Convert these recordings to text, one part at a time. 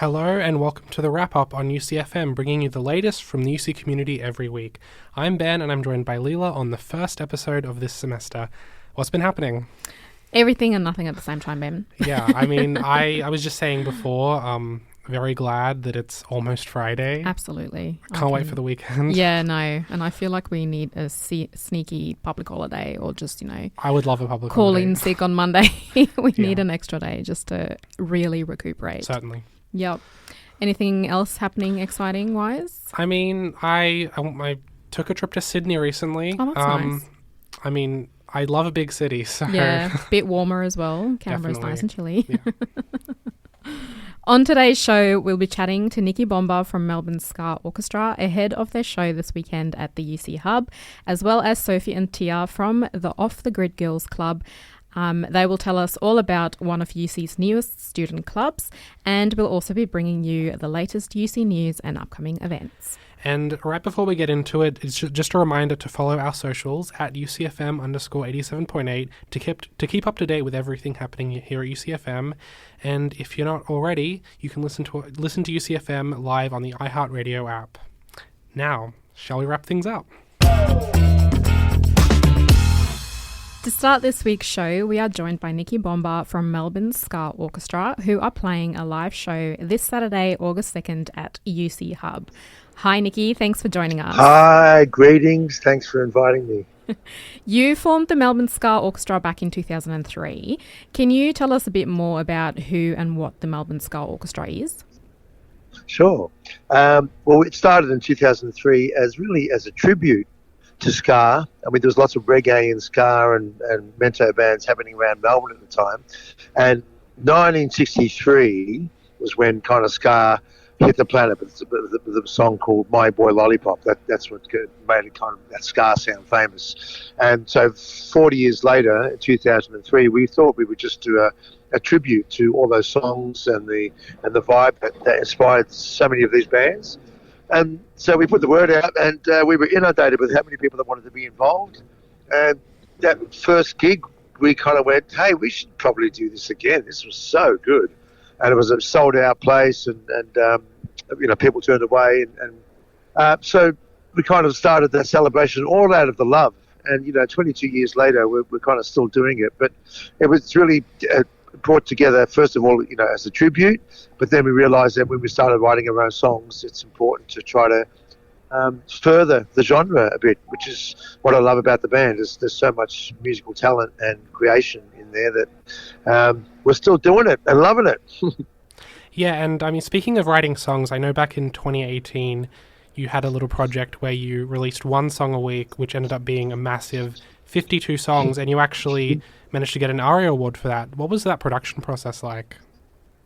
Hello and welcome to the wrap-up on UCFM, bringing you the latest from the UC community every week. I'm Ben and I'm joined by Lila on the first episode of this semester. What's been happening? Everything and nothing at the same time, Ben. Yeah, I mean, I was just saying before, very glad that it's almost Friday. Absolutely. Can't wait for the weekend. Yeah, no. And I feel like we need a sneaky public holiday or just, I would love a public call holiday. in sick on Monday. We need an extra day just to really recuperate. Certainly. Yep. Anything else happening exciting-wise? I mean, I took a trip to Sydney recently. Oh, that's nice. I mean, I love a big city, so... Yeah, a bit warmer as well. Canberra's Definitely. nice and chilly. Yeah. On today's show, we'll be chatting to Nicky Bomba from Melbourne Ska Orchestra ahead of their show this weekend at the UC Hub, as well as Sophie and Tia from the Off the Grid Girls Club. They will tell us all about one of UC's newest student clubs, and we'll also be bringing you the latest UC news and upcoming events. And right before we get into it, it's just a reminder to follow our socials at UCFM_87.8 to keep up to date with everything happening here at UCFM. And if you're not already, you can listen to UCFM live on the iHeartRadio app. Now, shall we wrap things up? To start this week's show, we are joined by Nicky Bomba from Melbourne Ska Orchestra, who are playing a live show this Saturday, August 2nd at UC Hub. Hi, Nicky. Thanks for joining us. Hi, greetings. Thanks for inviting me. You formed the Melbourne Ska Orchestra back in 2003. Can you tell us a bit more about who and what the Melbourne Ska Orchestra is? Sure. Well, it started in 2003 as a tribute to ska. I mean, there was lots of reggae and ska and mento bands happening around Melbourne at the time. And 1963 was when kind of ska hit the planet with the song called My Boy Lollipop. That's what made it kind of that ska sound famous. And so 40 years later, in 2003, we thought we would just do a tribute to all those songs and the vibe that inspired so many of these bands. And so we put the word out, and we were inundated with how many people that wanted to be involved. And that first gig, we kind of went, hey, we should probably do this again. This was so good. And it was a sold-out place, and people turned away. And so we kind of started that celebration all out of the love. And, 22 years later, we're kind of still doing it. But it was really brought together, first of all, as a tribute, but then we realised that when we started writing our own songs, it's important to try to further the genre a bit, which is what I love about the band. Is there's so much musical talent and creation in there that we're still doing it and loving it. Yeah, and I mean, speaking of writing songs, I know back in 2018, you had a little project where you released one song a week, which ended up being a massive 52 songs, and you actually managed to get an ARIA award for that. What was that production process like?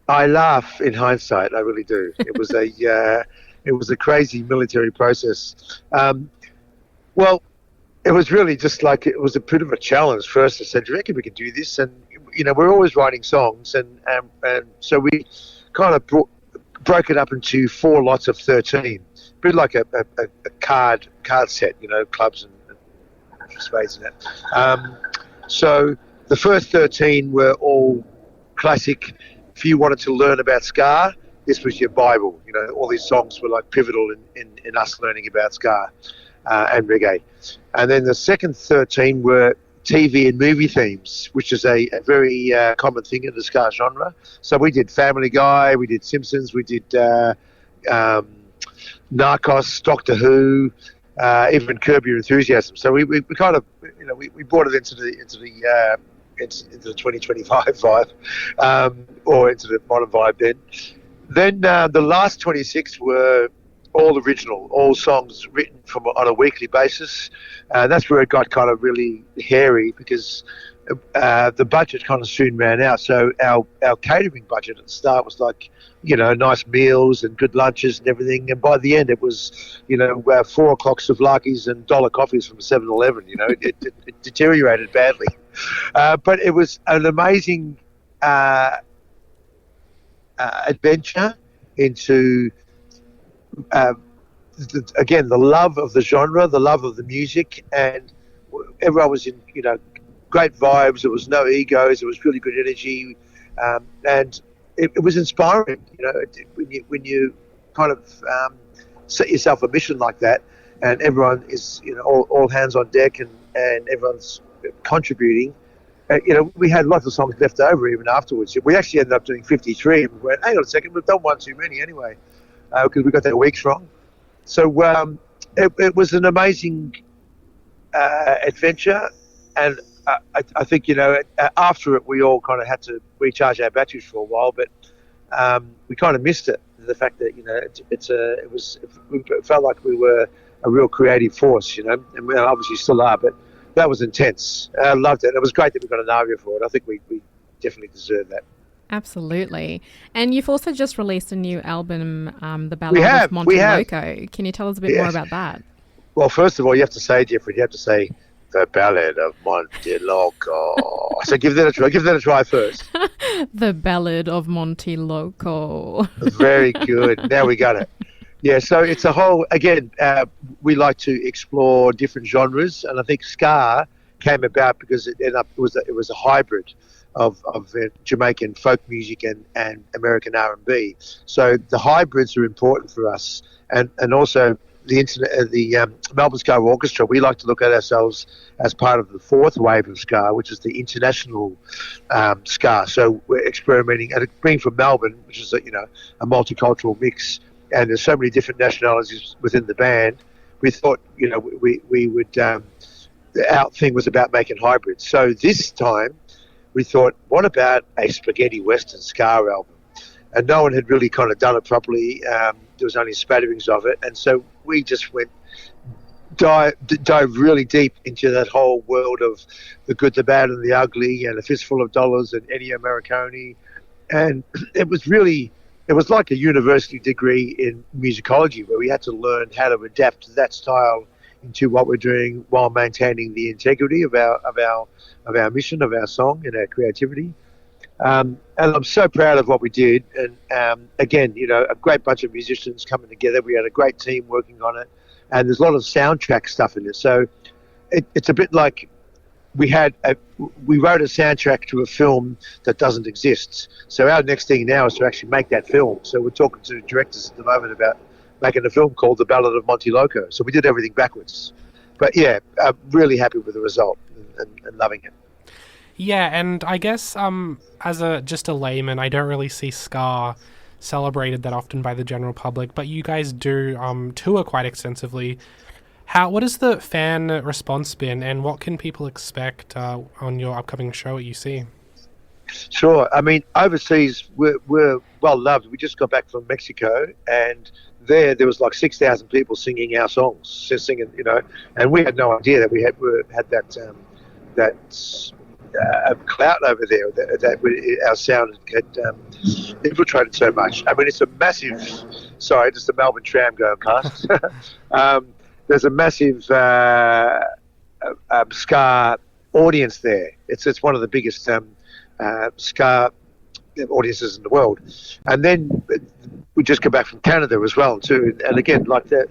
I laugh in hindsight. I really do. It was a crazy military process. Well, it was really just like it was a bit of a challenge first. I said, "Do you reckon we can do this?" And we're always writing songs, and so we kind of broke it up into 4 lots of 13, a bit like a card set, clubs and spades in it. So the first 13 were all classic. If you wanted to learn about ska, this was your Bible. All these songs were like pivotal in us learning about ska and reggae. And then the second 13 were TV and movie themes, which is a very common thing in the ska genre. So we did Family Guy, we did Simpsons, we did Narcos, Doctor Who, even Curb Your Enthusiasm. So we kind of we brought it into the 2025 vibe, or into the modern vibe then. Then the last 26 were all original, all songs written on a weekly basis. That's where it got kind of really hairy because the budget kind of soon ran out. So our catering budget at the start was like, nice meals and good lunches and everything. And by the end, it was, 4 o'clock souvlaki's and dollar coffees from 7-Eleven. It deteriorated badly. But it was an amazing adventure into, again, the love of the genre, the love of the music, and everyone was in, great vibes. There was no egos. There was really good energy. And it was inspiring. When you kind of set yourself a mission like that, and everyone is all hands on deck, and everyone's contributing. We had lots of songs left over even afterwards. We actually ended up doing 53, and we went, hang on a second, we've done one too many anyway, because we got that weeks wrong. So it was an amazing adventure, and I think after it we all kind of had to recharge our batteries for a while, but we kind of missed it. The fact that it felt like we were a real creative force, and we obviously still are, but that was intense. I loved it. It was great that we got an ARIA for it. I think we definitely deserve that. Absolutely. And you've also just released a new album, The Ballad of Monty Loco. Can you tell us a bit more about that? Well, first of all, you have to say, Jeffrey, The Ballad of Monty Loco. So give that a try first. The Ballad of Monty Loco. Very good. Now we got it. Yeah, so it's a whole, again, we like to explore different genres, and I think ska came about because it was a hybrid of Jamaican folk music and American R&B. So the hybrids are important for us, and also the Melbourne Ska Orchestra. We like to look at ourselves as part of the fourth wave of ska, which is the international ska. So we're experimenting, and being from Melbourne, which is a multicultural mix, and there's so many different nationalities within the band. We thought we would. Our thing was about making hybrids. So this time we thought, what about a spaghetti western ska album? And no one had really kind of done it properly. There was only spatterings of it, and so we just dove really deep into that whole world of the good, the bad, and the ugly, and A Fistful of Dollars and Ennio Morricone, and it was like a university degree in musicology, where we had to learn how to adapt that style into what we're doing while maintaining the integrity of our mission, of our song, and our creativity. And I'm so proud of what we did. And again, a great bunch of musicians coming together. We had a great team working on it, and there's a lot of soundtrack stuff in it. So it's a bit like we wrote a soundtrack to a film that doesn't exist. So our next thing now is to actually make that film. So we're talking to directors at the moment about making a film called The Ballad of Monty Loco. So we did everything backwards. But yeah, I'm really happy with the result and loving it. Yeah, and I guess as just a layman, I don't really see ska celebrated that often by the general public, but you guys do tour quite extensively. What has the fan response been, and what can people expect on your upcoming show at UC? Sure. I mean, overseas, we're well loved. We just got back from Mexico, and there was like 6,000 people singing our songs, and we had no idea that we had that clout over there, that our sound had infiltrated so much. I mean, it's a massive. Sorry, just the Melbourne tram going past. There's a massive ska audience there. It's one of the biggest ska audiences in the world. And then we just come back from Canada as well too. And again, like a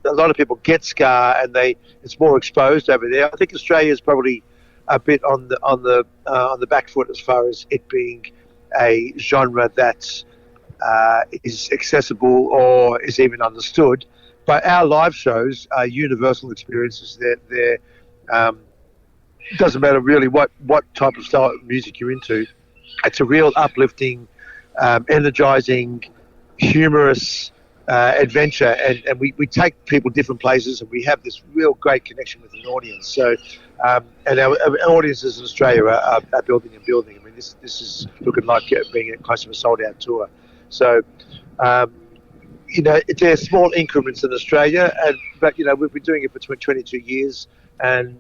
lot of people get ska, and it's more exposed over there. I think Australia is probably a bit on the back foot as far as it being a genre that is accessible or is even understood. But our live shows are universal experiences. They're doesn't matter really what type of style of music you're into. It's a real uplifting, energizing, humorous adventure, and we take people different places, and we have this real great connection with an audience. So, and our audiences in Australia are building and building. I mean, this is looking like being close to a sold-out tour. So, there's small increments in Australia, but we've been doing it for 22 years, and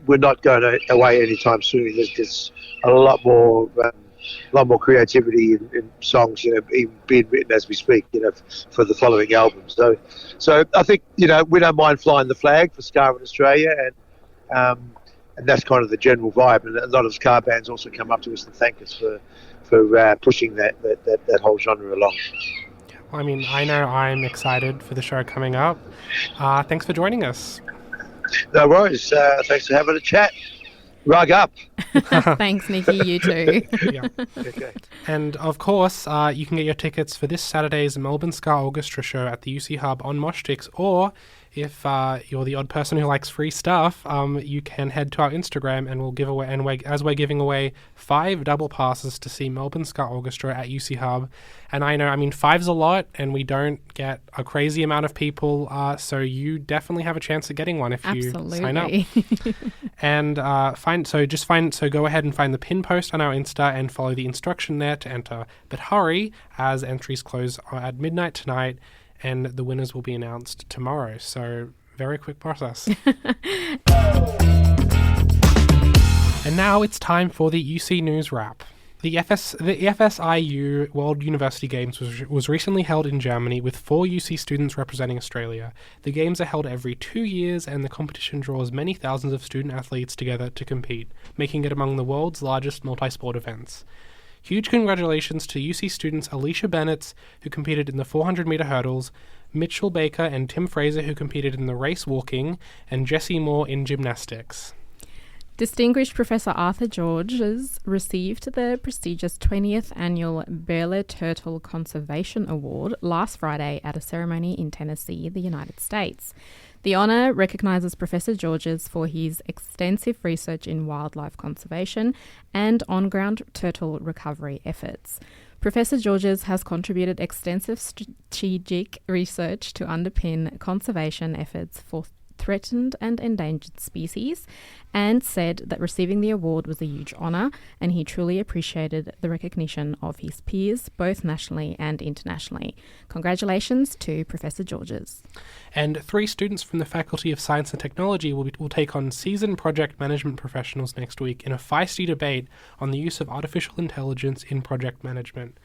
we're not going away anytime soon. There's a lot more creativity in songs, even being written as we speak, for the following albums. So I think we don't mind flying the flag for ska in Australia, and that's kind of the general vibe. And a lot of ska bands also come up to us and thank us for pushing that whole genre along. I mean, I know I'm excited for the show coming up. Thanks for joining us. No worries. Thanks for having a chat. Rug up. Thanks, Nikki. You too. Yeah. Okay. And of course, you can get your tickets for this Saturday's Melbourne Ska Orchestra show at the UC Hub on Moshsticks, or if you're the odd person who likes free stuff, you can head to our Instagram and we'll give away, as we're giving away 5 double passes to see Melbourne Ska Orchestra at UC Hub. And I know, 5's a lot, and we don't get a crazy amount of people, so you definitely have a chance at getting one if you sign up. And so go ahead and find the pin post on our Insta and follow the instruction there to enter. But hurry, as entries close at midnight tonight, and the winners will be announced tomorrow. So very quick process. And now it's time for the UC News Wrap. The FSIU World University Games was recently held in Germany with 4 UC students representing Australia. The games are held every 2 years, and the competition draws many thousands of student athletes together to compete, making it among the world's largest multi-sport events. Huge congratulations to UC students Alicia Bennett, who competed in the 400-metre hurdles, Mitchell Baker and Tim Fraser, who competed in the race walking, and Jessie Moore in gymnastics. Distinguished Professor Arthur Georges received the prestigious 20th Annual Burle Turtle Conservation Award last Friday at a ceremony in Tennessee, the United States. The honour recognises Professor Georges for his extensive research in wildlife conservation and on-ground turtle recovery efforts. Professor Georges has contributed extensive strategic research to underpin conservation efforts for threatened and endangered species, and said that receiving the award was a huge honour, and he truly appreciated the recognition of his peers, both nationally and internationally. Congratulations to Professor Georges. And 3 students from the Faculty of Science and Technology will take on seasoned project management professionals next week in a feisty debate on the use of artificial intelligence in project management.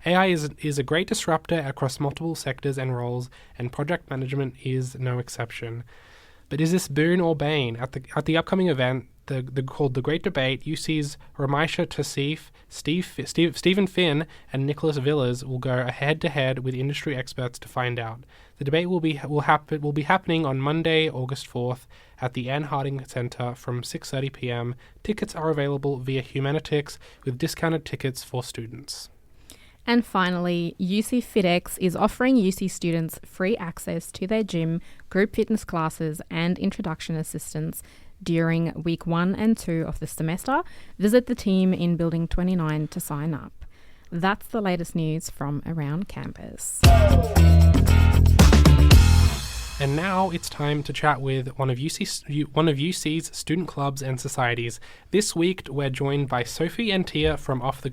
AI is a great disruptor across multiple sectors and roles, and project management is no exception. But is this boon or bane? At the upcoming event, called The Great Debate, UC's Ramisha Tassif, Stephen Finn, and Nicholas Villas will go head-to-head with industry experts to find out. The debate will be happening on Monday, August 4th, at the Anne Harding Centre from 6:30 p.m. Tickets are available via Humanitix with discounted tickets for students. And finally, UC FitX is offering UC students free access to their gym, group fitness classes, and introduction assistance during week 1 and 2 of the semester. Visit the team in Building 29 to sign up. That's the latest news from around campus. And now it's time to chat with one of UC's student clubs and societies. This week we're joined by Sophie and Tia from Off the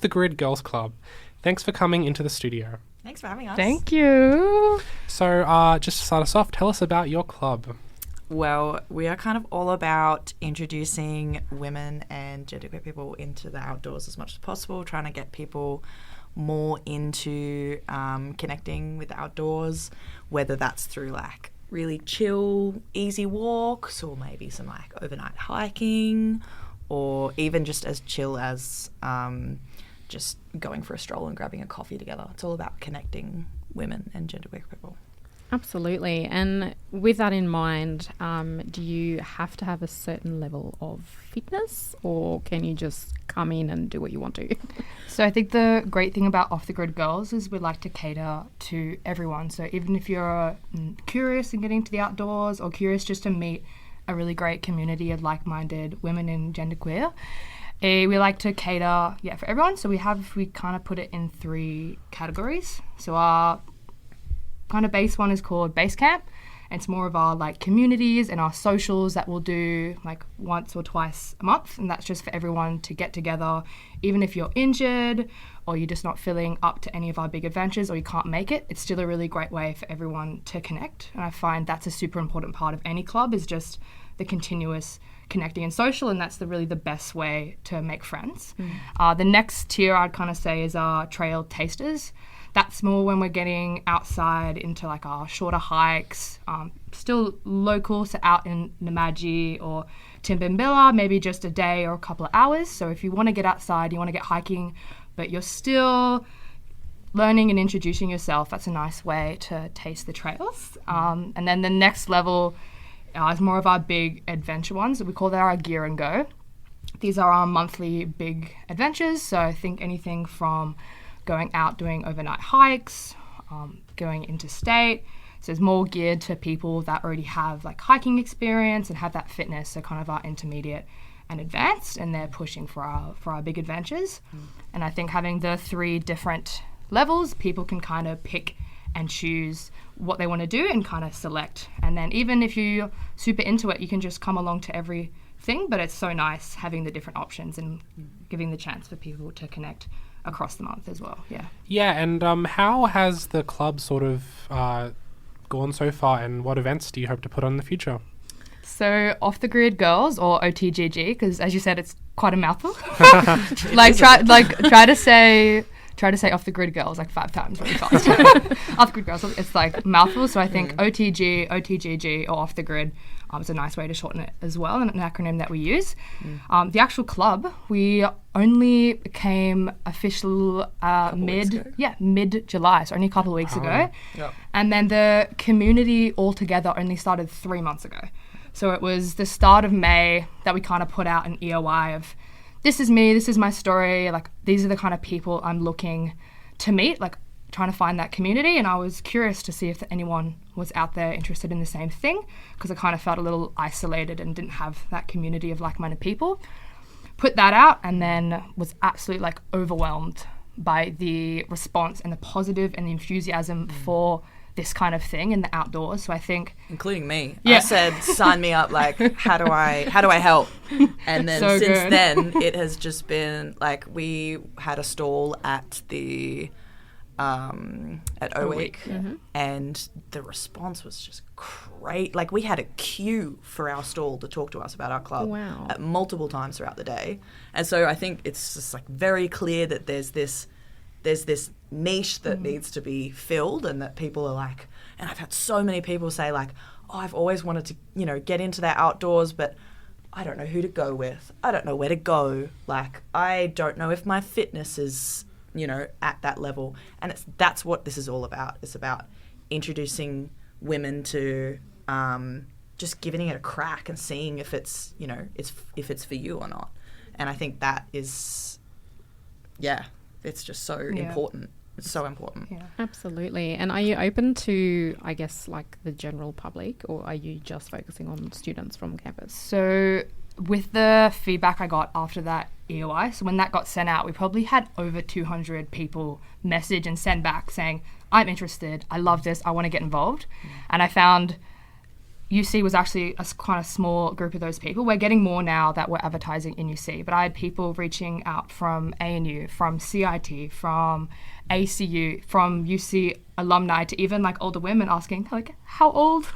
Grid Girls Club. Thanks for coming into the studio. Thanks for having us. Thank you. So just to start us off, tell us about your club. Well, we are kind of all about introducing women and genderqueer people into the outdoors as much as possible, trying to get people more into connecting with the outdoors, whether that's through like really chill, easy walks, or maybe some like overnight hiking, or even just as chill as just going for a stroll and grabbing a coffee together. It's all about connecting women and genderqueer people. Absolutely. And with that in mind, do you have to have a certain level of fitness, or can you just come in and do what you want to? So I think the great thing about Off the Grid Girls is we like to cater to everyone. So even if you're curious in getting to the outdoors, or curious just to meet a really great community of like-minded women and genderqueer, we like to cater for everyone. So we kind of put it in 3 categories. So our kind of base one is called Base Camp. It's more of our like communities and our socials that we'll do like once or twice a month, and that's just for everyone to get together. Even if you're injured or you're just not feeling up to any of our big adventures, or you can't make it, it's still a really great way for everyone to connect. And I find that's a super important part of any club, is just the continuous connecting and social, and that's really the best way to make friends. The next tier I'd kind of say is our trail tasters. That's more when we're getting outside into like our shorter hikes, still local, so out in Namadgi or Timbimbilla, maybe just a day or a couple of hours. So if you want to get outside, you want to get hiking, but you're still learning and introducing yourself, that's a nice way to taste the trails. And then the next level is more of our big adventure ones. We call that our gear and go. These are our monthly big adventures. So I think anything from going out doing overnight hikes, going interstate. So it's more geared to people that already have like hiking experience and have that fitness. So kind of our intermediate and advanced, and they're pushing for our big adventures. And I think having the 3 different levels, people can kind of pick and choose what they want to do and kind of select. And then even if you're super into it, you can just come along to everything. But it's so nice having the different options and giving the chance for people to connect across the month as well. Yeah, and how has the club sort of gone so far, and what events do you hope to put on in the future? So Off the Grid Girls, or OTGG, because as you said, it's quite a mouthful. Try to say Off the Grid Girls like 5 times really fast. Off the Grid Girls, it's like mouthful. So I think OTG, OTGG, or Off the Grid is a nice way to shorten it as well, and an acronym that we use. The actual club, we only became official mid-July, so only a couple of weeks ago. Yep. And then the community altogether only started 3 months ago. So it was the start of May that we kind of put out an EOI of, this is me, this is my story, like these are the kind of people I'm looking to meet, like trying to find that community. And I was curious to see if anyone was out there interested in the same thing, because I kind of felt a little isolated and didn't have that community of like-minded people. Put that out and then was absolutely like overwhelmed by the response and the positive and the enthusiasm for this kind of thing in the outdoors. So I think, including me, yeah. I said, sign me up. Like, how do I help? And then So since good. then, it has just been like, we had a stall at the at O Week, and the response was just great. Like, we had a queue for our stall to talk to us about our club at multiple times throughout the day. And so I think it's just like very clear that there's this niche that needs to be filled, and that people are like, and I've had so many people say like, oh, I've always wanted to, get into the outdoors, but I don't know who to go with. I don't know where to go. Like, I don't know if my fitness is, at that level. And that's what this is all about. It's about introducing women to just giving it a crack and seeing if it's, if it's for you or not. And I think that is, it's just so important. It's so important. yeah. Absolutely. And are you open to, I guess, like the general public, or are you just focusing on students from campus? So with the feedback I got after that EOI, so when that got sent out, we probably had over 200 people message and send back saying, I'm interested, I love this, I want to get involved. And I found UC was actually a kind of small group of those people. We're getting more now that we're advertising in UC, but I had people reaching out from ANU, from CIT, from ACU, from UC alumni, to even like older women asking like, how old?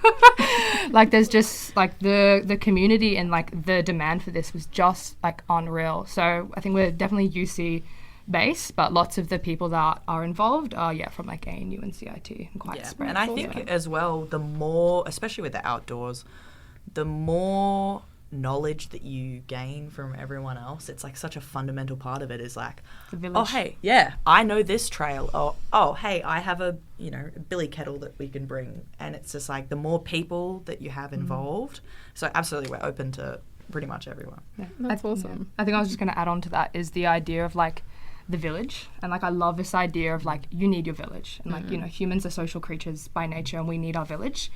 Like, there's just like the community and like the demand for this was just like unreal. So I think we're definitely UC based, but lots of the people that are involved are from like ANU and CIT and quite spread. And I think as well, the more, especially with the outdoors, the more knowledge that you gain from everyone else, it's like such a fundamental part of it is like, oh hey, I know this trail, or oh hey, I have a billy kettle that we can bring. And it's just like the more people that you have involved. So absolutely, we're open to pretty much everyone. That's awesome. I think I was just going to add on to that is the idea of like the village. And like, I love this idea of like, you need your village, and like, humans are social creatures by nature, and we need our village.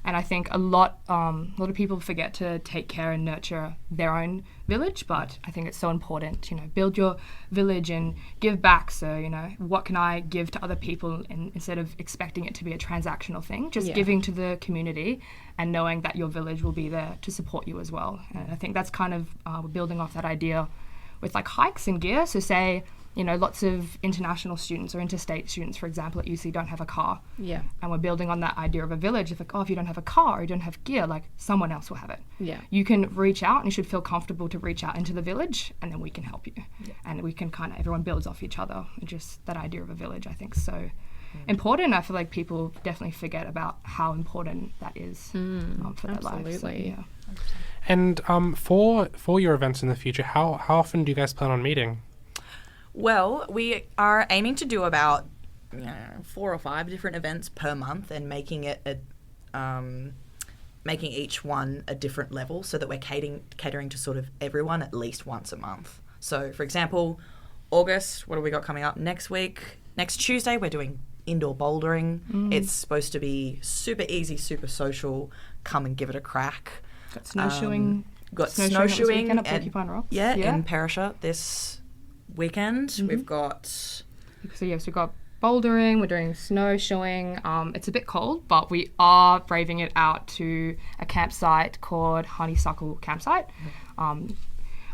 And I think a lot of people forget to take care and nurture their own village, but I think it's so important, build your village and give back. So, what can I give to other people, and instead of expecting it to be a transactional thing, just giving to the community and knowing that your village will be there to support you as well. And I think that's kind of we're building off that idea with like hikes and gear. So say, lots of international students or interstate students, for example, at UC don't have a car. Yeah. And we're building on that idea of a village of like, if you don't have a car or you don't have gear, like someone else will have it. Yeah. You can reach out, and you should feel comfortable to reach out into the village, and then we can help you. Yeah. And we can kind of, everyone builds off each other. And just that idea of a village, I think, is so important. I feel like people definitely forget about how important that is for their lives. So, yeah. And for your events in the future, how often do you guys plan on meeting? Well, we are aiming to do about 4 or 5 different events per month, and making it making each one a different level so that we're catering to sort of everyone at least once a month. So, for example, August, what have we got coming up next week? Next Tuesday, we're doing indoor bouldering. It's supposed to be super easy, super social. Come and give it a crack. Got snowshoeing. Got snowshoeing at Porcupine Rocks. Yeah, in Perisher this weekend. We've got... So, yes, we've got bouldering, we're doing snowshoeing. It's a bit cold, but we are braving it out to a campsite called Honeysuckle Campsite.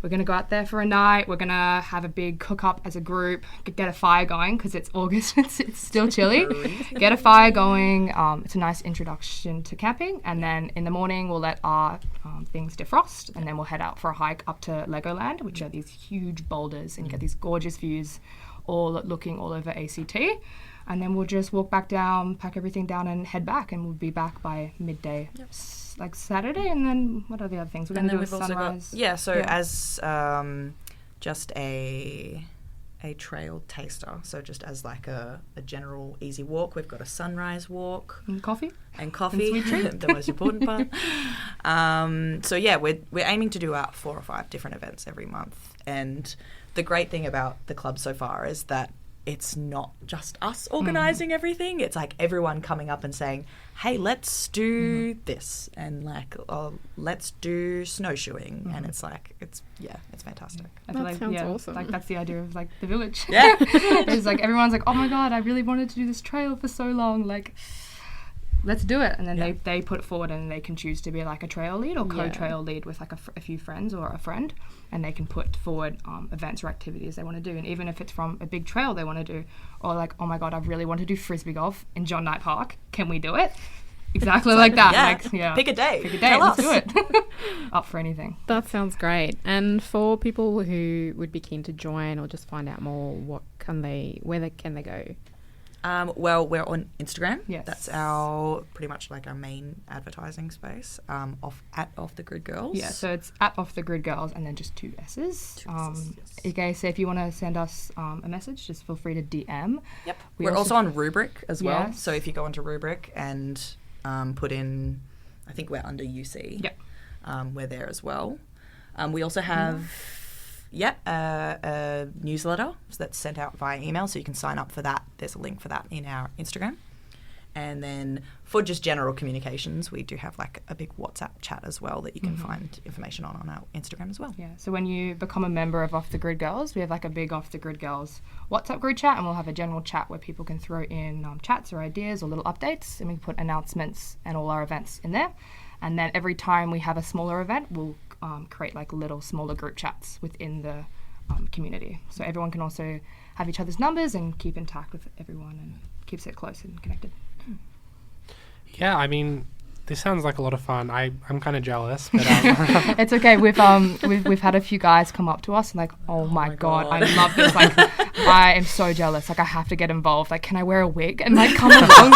We're going to go out there for a night. We're going to have a big cook-up as a group, get a fire going because it's August. it's still chilly. Get a fire going. It's a nice introduction to camping. And then in the morning, we'll let our things defrost. And then we'll head out for a hike up to Legoland, which are these huge boulders. And you get these gorgeous views looking all over ACT. And then we'll just walk back down, pack everything down and head back. And we'll be back by midday. Yep. Like Saturday, and then what are the other things? We're going to do a sunrise. As just a trail taster. So just as like a general easy walk, we've got a sunrise walk. And coffee. And sweet treat. The most important part. We're aiming to do about 4 or 5 different events every month. And the great thing about the club so far is that it's not just us organising everything. It's like everyone coming up and saying, hey, let's do this, and like, let's do snowshoeing. And it's like, it's fantastic. I feel sounds awesome. Like that's the idea of like the village. Yeah. It's like everyone's like, oh my God, I really wanted to do this trail for so long. Like, let's do it. And then they put it forward, and they can choose to be like a trail lead or co-trail lead with like a few friends or a friend, and they can put forward events or activities they want to do. And even if it's from a big trail they want to do, or like, oh my God, I really want to do frisbee golf in John Knight Park. Can we do it? Exactly like that. Pick a day. Let's do it. Up for anything. That sounds great. And for people who would be keen to join or just find out more, where can they go? Well, we're on Instagram. Yes. That's pretty much like our main advertising space. Off the Grid Girls. Yeah, so it's at Off the Grid Girls and then just 2 S's. Yes. Okay, so if you want to send us a message, just feel free to DM. Yep. We're also on Rubric as well. Yes. So if you go onto Rubric and put in, I think we're under UC. Yep. We're there as well. We also have... a newsletter that's sent out via email, so you can sign up for that. There's a link for that in our Instagram. And then for just general communications, we do have like a big WhatsApp chat as well that you can find information on our Instagram as well. Yeah, so when you become a member of Off the Grid Girls, we have like a big Off the Grid Girls WhatsApp group chat, and we'll have a general chat where people can throw in chats or ideas or little updates, and we can put announcements and all our events in there. And then every time we have a smaller event, we'll create like little smaller group chats within the community. So everyone can also have each other's numbers and keep in touch with everyone, and keeps it close and connected. Yeah, I mean, this sounds like a lot of fun. I'm kind of jealous, but it's okay. We've had a few guys come up to us and like, oh my god, I love this. Like, I am so jealous. Like, I have to get involved. Like, can I wear a wig and like come along?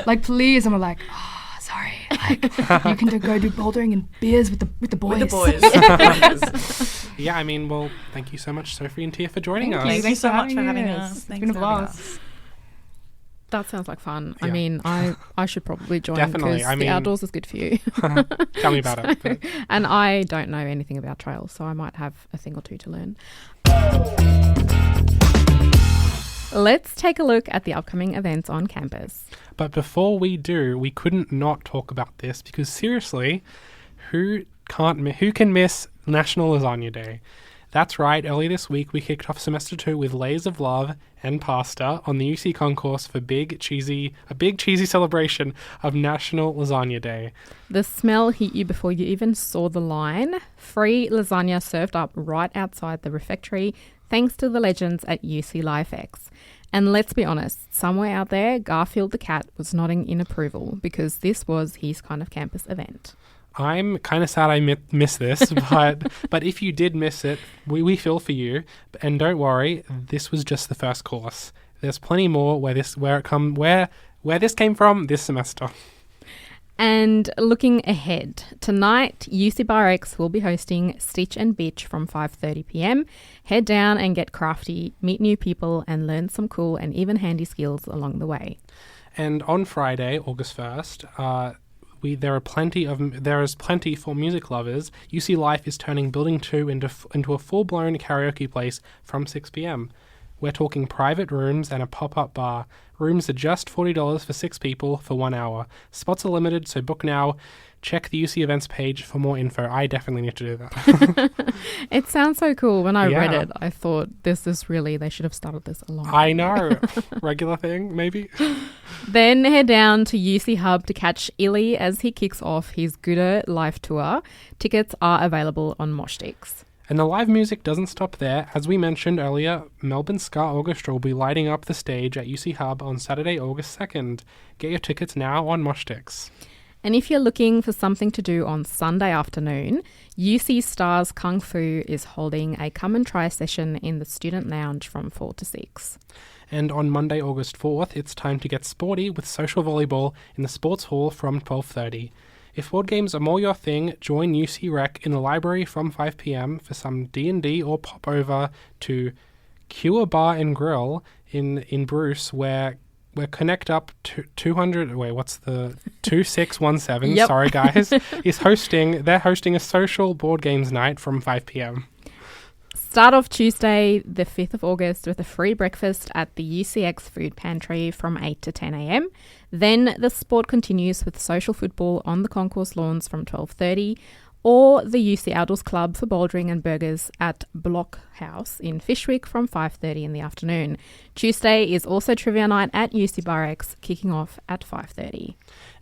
like please. And we're like, oh, sorry. Like, you can go do bouldering and beers with the boys. With the boys. Yeah, I mean, well, thank you so much, Sophie and Tia, for joining us. Thank you so much for having us. It's been a blast. That sounds like fun. Yeah. I mean, I should probably join. Definitely. Because the outdoors is good for you. Tell me about it. But. And I don't know anything about trails, so I might have a thing or two to learn. Let's take a look at the upcoming events on campus. But before we do, we couldn't not talk about this because seriously, who can miss National Lasagna Day? That's right, early this week we kicked off semester 2 with layers of love and pasta on the UC concourse for a big cheesy celebration of National Lasagna Day. The smell hit you before you even saw the line. Free lasagna served up right outside the refectory thanks to the legends at UC LifeX. And let's be honest, somewhere out there, Garfield the cat was nodding in approval because this was his kind of campus event. I'm kind of sad I missed this, but if you did miss it, we feel for you. And don't worry, this was just the first course. There's plenty more where this came from this semester. And looking ahead, tonight UC BioX will be hosting Stitch and Bitch from 5:30 p.m. Head down and get crafty, meet new people, and learn some cool and even handy skills along the way. And on Friday, August 1st, there is plenty for music lovers. UC Life is turning Building 2 into a full-blown karaoke place from 6 p.m. We're talking private rooms and a pop-up bar. Rooms are just $40 for 6 people for 1 hour. Spots are limited, so book now. Check the UC events page for more info. I definitely need to do that. It sounds so cool. When I read it, I thought they should have started this a long time I know. Regular thing, maybe. Then head down to UC Hub to catch Illy as he kicks off his Gooder Life Tour. Tickets are available on Moshsticks. And the live music doesn't stop there. As we mentioned earlier, Melbourne Ska Orchestra will be lighting up the stage at UC Hub on Saturday, August 2nd. Get your tickets now on Moshsticks. And if you're looking for something to do on Sunday afternoon, UC Stars Kung Fu is holding a come and try session in the student lounge from 4 to 6. And on Monday, August 4th, it's time to get sporty with social volleyball in the sports hall from 12:30. If board games are more your thing, join UC Rec in the library from 5 p.m. for some D&D or pop over to Cure Bar and Grill in Bruce where Connect Up to 2617, Yep. sorry guys, they're hosting a social board games night from 5 p.m. Start off Tuesday, the 5th of August, with a free breakfast at the UCX Food Pantry from 8 to 10 a.m. Then the sport continues with social football on the concourse lawns from 12:30, or the UC Outdoors Club for bouldering and burgers at Block House in Fishwick from 5:30 in the afternoon. Tuesday is also trivia night at UC Barracks, kicking off at 5:30.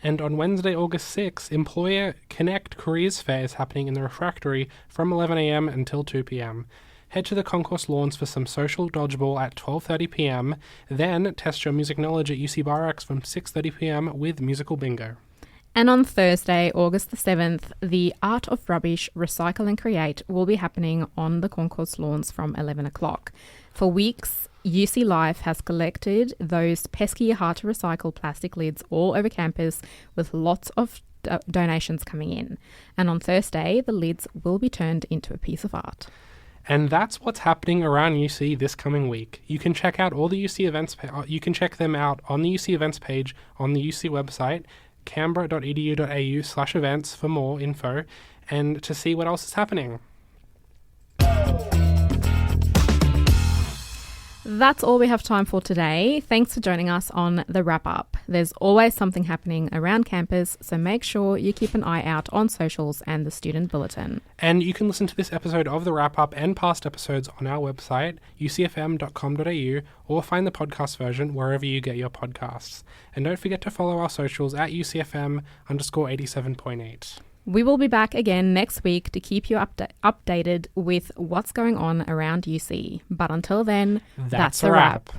And on Wednesday, August 6th, Employer Connect Careers Fair is happening in the Refractory from 11 a.m. until 2 p.m. Head to the concourse lawns for some social dodgeball at 12:30 p.m. Then test your music knowledge at UC Barracks from 6:30 p.m. with musical bingo. And on Thursday, August the 7th, the Art of Rubbish, Recycle and Create will be happening on the concourse lawns from 11 o'clock. For weeks, UC Life has collected those pesky, hard-to-recycle plastic lids all over campus with lots of donations coming in. And on Thursday, the lids will be turned into a piece of art. And that's what's happening around UC this coming week. You can check out all the UC events. You can check them out on the UC events page on the UC website, canberra.edu.au/events for more info and to see what else is happening. That's all we have time for today. Thanks for joining us on The Wrap Up. There's always something happening around campus, so make sure you keep an eye out on socials and the student bulletin. And you can listen to this episode of The Wrap Up and past episodes on our website, ucfm.com.au, or find the podcast version wherever you get your podcasts. And don't forget to follow our socials at UCFM_87.8. We will be back again next week to keep you updated with what's going on around UC. But until then, That's a wrap.